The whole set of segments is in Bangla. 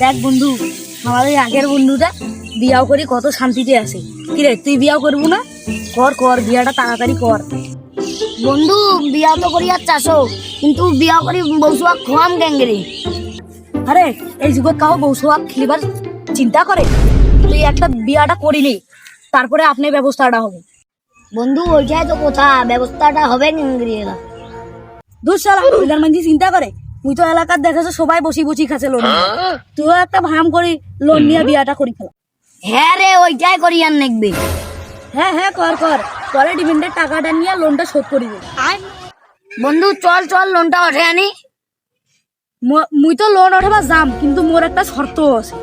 দেখ বন্ধু, আমাদের আগের বন্ধুটা বিয়াও করি কত শান্তিতে আছে। কিরে তুই বিয়াও করবো না? কর কর, বিয়াটা তাড়াতাড়ি কর। বন্ধু বিয়া তো করি আর চাষো, কিন্তু বিয়া করি বসুয়া খোয়াম গ্যাঙ্গেরে। আরে এই যুগত কাউ বউ সোহাগ খেলিবার চিন্তা করে? তুই একটা বিয়াটা করিনি, তারপরে আপনি ব্যবস্থাটা হবে। বন্ধু ওইটাই তো কথা, ব্যবস্থাটা হবে গ্যাঙ্গেরে এলা। দূর শালা, ওইটার মানুষ চিন্তা করে? তুই তো এলাকার দেখেছো সবাই বসি বসি খাচ্ছে লোন, তুইও একটা ভাম করি লোন নিয়ে বিয়াটা করি ফেলা। হ্যাঁ রে ওইটাই করি আর নেকবে। হ্যাঁ হ্যাঁ কর কর, পরে ডিমান্ডের টাকাটা নিয়ে লোনটা শোধ করি দে। বন্ধু চল চল লোনটা ওঠে আনি। মুই তো লোন ওঠাবা যাম, কিন্তু মোর একটা শর্ত আছে।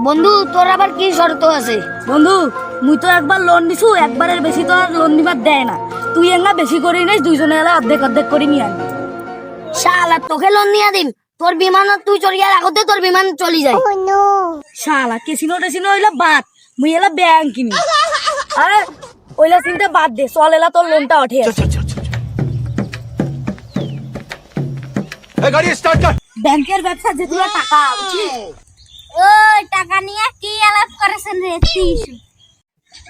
বন্ধু তোর আবার কি শর্ত আছে? বন্ধু মুই তো একবার লোন দিছু, একবারের বেশি তো আর লোন দিবার দেয় না। তুই এঙ্গা বেশি করি নিস, দুইজনে এলা অর্ধেক অর্ধেক করে নিয়ে আনি। শালা তোকে লোন নিয়ে দিম, তোর বিমান তুই চলিয়ার আগতে তোর বিমান চলি যায়। শালা কেসিনো টেসিনো হইলা বাদ, মুই এলা ব্যাংক কিনি। আরে ওইলা চিন্তা বাদ দে, চল এলা তোর লোনটা ওঠে। ব্যাংকের ব্যবসা যেগুলো টাকা, বুঝলি? ওই টাকা নিয়ে কি আলাপ করেছেন রে?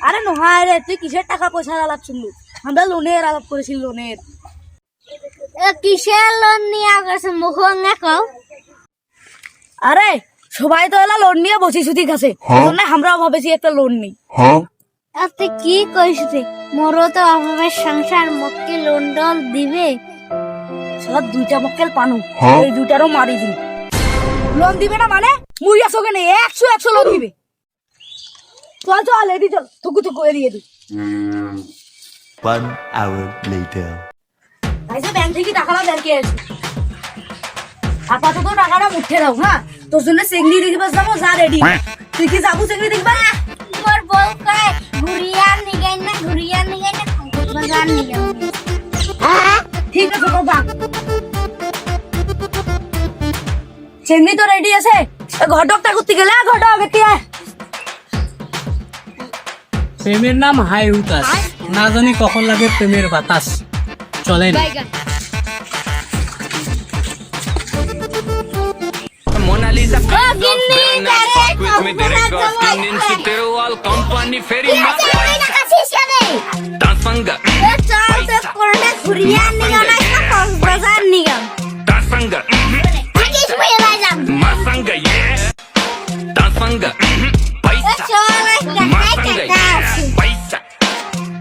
আরে নহায় রে, তুই কিসের টাকা পয়সার আলাপ শুনলু? আমরা লোনের আলাপ করেছি, লোনের। কিসের লোন নিয়ে গেছে মুখ কও? আরে সবাই তো এলা লোন নিয়ে বসি সুতি খাছে, আমরাও ভাবেছি একটা লোন নেই। তুই কি কইস রে? মোরও তো অভাবের সংসার, মক্কে লোন ডল দিবে। সব দুইটা মক্কেল পানু, এই দুইটারও মারি দিন। লোন দিবে না মানে? মুই আসো কেন? 100 লোন দিবে। চল চল এদি চল, থুকু থুকু এদিকে দি। 1 hour later. আইসা ব্যাংক থেকে টাকাটা ব্যাংকে আসি। আপাতত টাকাটা মুঠে দাও, হ্যাঁ? তোর জন্য চেংড়ি দেখবা যাবো, যা রেডি। তুই কি যাবো চেংড়ি দেখবা? তোর বউ কয় ঘুরিয়ার নিগাই না বাজার নিগাই। ঠিক আছে বাবা, চেংড়ি তো রেডি আছে। ঘটকটা করতে গেলে ঘটক এতে প্রেমের নাম হাই হুতাস, না জানি কখন লাগে প্রেমের বাতাস। চলেন Lisa flies off, better not fuck with me. Direct got skin into तेरे wall company फेरी मत तासंगा ঘুরিয়ার নিগাই না বাজার নিগাই। तासंगा मासंगा yeah तासंगा पैसा मासंगा yeah पैसा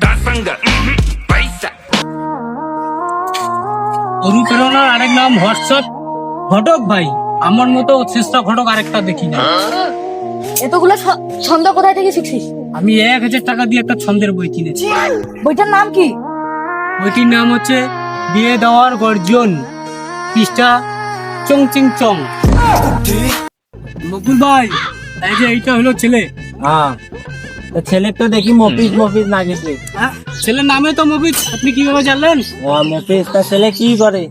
तासंगा पैसा। অনুপ্রেরণার আরেক নাম হোয়াটসঅ্যাপ। ঘটক ভাই, আমার মতো চেষ্টা ঘটক আরেকটা দেখি না। এতগুলো ছন্দ কোথায় থেকে শিখছিস? আমি 1000 টাকা দিয়ে একটা ছন্দের বই কিনেছি। বইটার নাম কি? বইটির নাম হচ্ছে বিয়ে দেওয়ার গর্জন, পৃষ্ঠা চং চিং চং। মকুল ভাই, এই যে এইটা হলো ছেলে। হ্যাঁ, ছেলে তো দেখি মফিজ না গেছে। ছেলের নামে তো মফিজ, আপনি কিভাবে জানলেন? মফিজ তা ছেলে কি করে?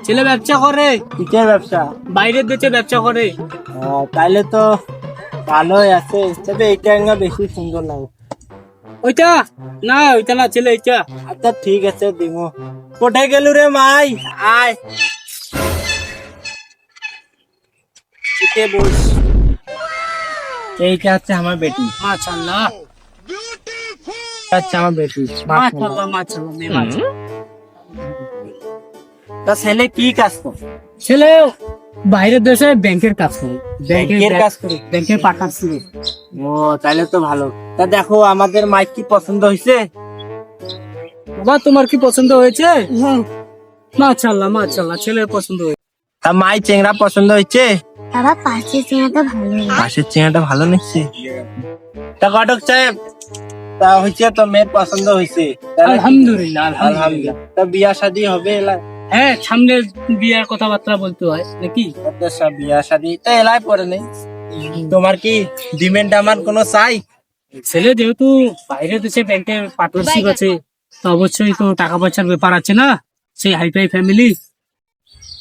ছেলে ব্যবসা করে। কিসের ব্যবসা? বাইরের দেশে ব্যবসা করে। তাইলে তো ভালোই আছে, তবে এইটা একটা বেশি সুন্দর লাগে। ওইটা না ছেলে এইটা। আচ্ছা ঠিক আছে দিমো। কোথায় গেল রে মাই? আয় এতে বস। এইটা হচ্ছে আমার বেটি। মাশাআল্লাহ আচ্ছা আমার বেটি। মাশাআল্লাহ। তা ছেলে কি কাজ করে? ছেলে বাইরের দেশে ব্যাংকের কাজ করে। ব্যাংকের কাজ করে? ব্যাংকের পার্টনার ছিল। ও তাইলে তো ভালো। তা দেখো আমাদের মাইক কি পছন্দ হয়েছে? বাবা তোমার কি পছন্দ হয়েছে? মাশাআল্লাহ ছেলের পছন্দ হয়েছে। তা মাই চেংড়া পছন্দ হয়েছে? বাবা পাশের চেনাটা ভালো। পাশের চেংড়াটা ভালো নিচ্ছে। তা ঘটক সাহেব, তা হয়েছে তো মেয়ের পছন্দ হয়েছে? আলহামদুলিল্লাহ। তা বিয়া শাদী হবে এলা? হ্যাঁ, সামনে বিয়ার কথাবার্তা বলতে হয় নাকি? বিয়া শাদী তা এলাই পরে নেই। তোমার কি ডিমেন্ড আমার কোনো চাই? ছেলে যেহেতু বাইরের দেশে ব্যাংকের পার্টনারশিপ আছে, তো অবশ্যই তো টাকা পয়সার ব্যাপার আছে না, সেই হাইফাই ফ্যামিলি।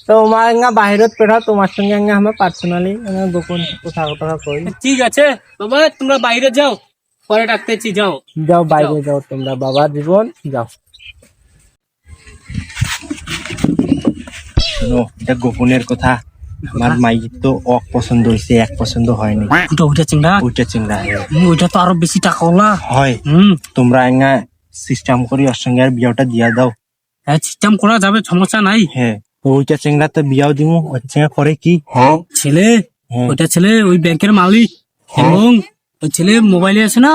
তোমার বাহিরত পেঠা, তোমার সঙ্গে আমার পার্সোনালি গোপন কথা কই। ঠিক আছে বাবা, তোমরা বাইরে যাও, পরে ডাকতেছি। যাও বাইরে যাও তোমরা, বাবা জীবন যাও। শোনো, এটা গোপনের কথা, আমার মাইয়ের তো এক পছন্দ হয়েছে, এক পছন্দ হয়নি। ওইটা চিংড়া, ওইটা চিংড়া ওইটা তো আরো বেশি টাকা ওলা। হয়। তোমরা এঙ্গা সিস্টেম করি ওর সঙ্গে আর বিয়াটা দিয়া দাও। হ্যাঁ সিস্টেম করা যাবে, সমস্যা নাই। হ্যাঁ ওইটা চিংড়া তো বিয়াও দিমু। ওই চিংড়া করে কি ছেলে, ওইটা ছেলে ওই ব্যাংকের মালিক, এবং ওই ছেলে মোবাইলে আছে না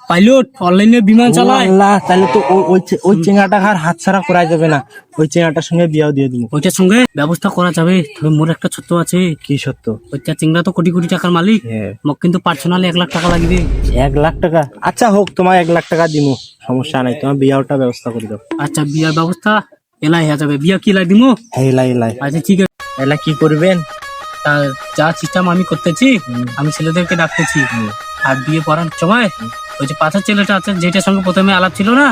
পাইলট, অনলাইনে বিমান চালায়। আল্লাহ, তাহলে তো ওই চিংড়াটা আর হাত ছাড়া করা যাবে না। ওই চিংড়াটার সঙ্গে বিয়াও দিয়ে দিমু। ওইটার সঙ্গে ব্যবস্থা করা যাবে। তবে মোর একটা ছোট্ট আছে। কি সত্য? ওইটা চিংড়া তো কোটি কোটি টাকার মালিক, মোক কিন্তু পার্সোনালি 1 লাখ টাকা লাগবে। 1 লাখ টাকা? আচ্ছা হোক, তোমার 1 লাখ টাকা দিমু, সমস্যা নাই। তোমার বিয়াওটা ব্যবস্থা করে দাও। আচ্ছা বিয়ার ব্যবস্থা এলাই হয়ে যাবে। বিয়া কি লাই দিমু? এলাই আচ্ছা ঠিক আছে। এলা কি করবেন? তা যা সিস্টেম আমি করতেছি, আমি ছেলেদেরকে ডাকতেছি। আর বিয়ে পড়ার সময় ওই যে পাশের ছেলেটা আছে, যেটার সঙ্গে প্রথমে আলাপ ছিল না,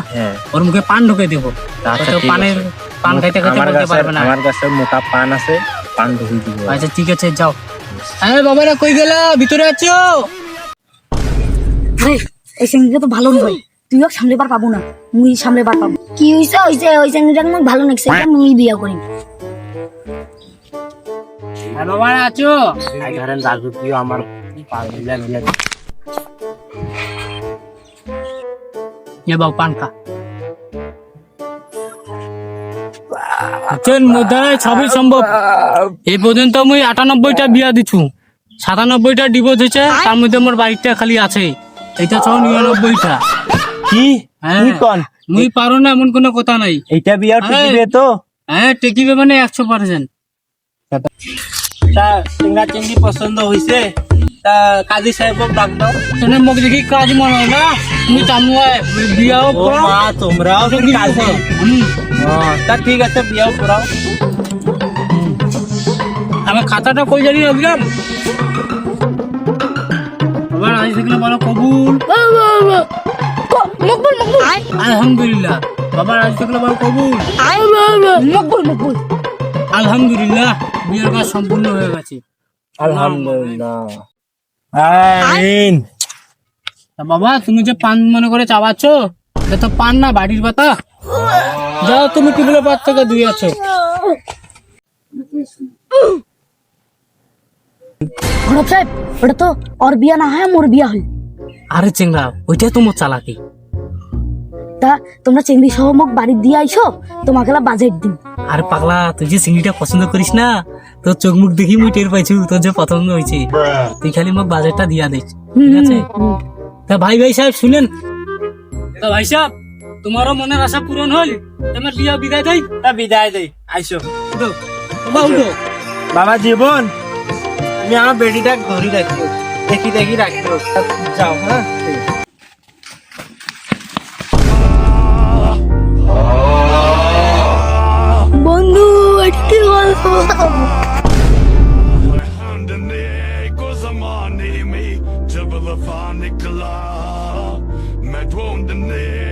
ওর মুখে পান ঢুকে দেবো। আচ্ছা, তো পানের পান খাইতে খাইতে বলতে পারবে না। আমার কাছে মোটা পান আছে, পান ঢুকে দিব। আচ্ছা ঠিক আছে, যাও। হ্যাঁ বাবারা কই গেল? ভিতরে আছো? আরে এই চিংড়িটা তো ভালো নয়, তুইও সামলেবার পাবো না, মুই সামলেবার পাবো। কি হইছে হইছে, ওই চিংড়িটা মোক ভালো লাগছে, এটা মুই বিয়া করিম। হ্যাঁ বাবারা আছো? এই ধরেন রাজকীয় আমার পান মিলা মিলা। এ বাবু পান খা। মোদায় সবই সম্ভব। এই পর্যন্ত মুই 98টা বিয়া দিছু, 97টা ডিভোর্স হয়েছে, তার মধ্যে মোর বাড়িটা খালি আছে। এটা সহ 99টা। কি হ্যাঁ, কি কোন? মুই পারো না এমন কোনো কথা নাই। এইটা বিয়া টিকিবে তো? হ্যাঁ টেকিবে মানে 100%। তা চিংড়া চিংড়ি পছন্দ হইছে? তা কাজী সাহেবক ডাক দাও। তোনে মোক দেখি কাজ মনে হয় না, তুমি চামুয়ায় বিয়াও ও করো। মা, তোমরাও কি কাজী? তা ঠিক আছে, বিয়াও করাও। আমি খাতাটা কই জানি রাখলাম। আবার আজ দেখলে বলো কবুল। মকবুল মকবুল আলহামদুলিল্লাহ। বাবার আজ দেখলে বলো কবুল। মকবুল মকবুল। আলহামদুলিল্লাহ, বিয়ের কাজ সম্পূর্ণ হয়ে গেছে। আলহামদুলিল্লাহ, আমিন। তা বাবা তুমি যে পান মনে করে চাবাচ্ছ, এটা তো পান না, বাড়ির পাতা। যাও তুমি টিবুলের পাত থেকে ধুয়ে আছো। ঘরব সাহেব, ওটা তো ওর বিয়া না হয় মোর বিয়া হয়। আরে চেংড়া, ওইটাই তো মোর চালাকি। তা তোমরা চিংড়ি সহ মোক বাড়ি দিয়ে আইসো, তোমাকে বাজেট দিন। আরে পাগলা, তুই যে চিংড়িটা পছন্দ করিস না, তোর চোখ মুখ দেখি মুই টের পাইছি তোর যে পছন্দ হয়েছে। তুই খালি মোক বাজেটটা দিয়া দিস, ঠিক আছে? তা ভাই সাহেব শুনেন। তা ভাই সাহেব, তোমারও মনের আশা পূরণ হল, তোমার বিয়া বিদায় দেই। তা বিদায় দেই, আইসো। উঠো বাবা, উঠো। বাবা জীবন, আমি আমার বেডিটা ঘড়ি রাখবো, দেখি রাখবো। যাও, হ্যাঁ ঠিক আছে। বন্ধু এটা কি গল্প? زماني مي جبل فانك لا مدوون دني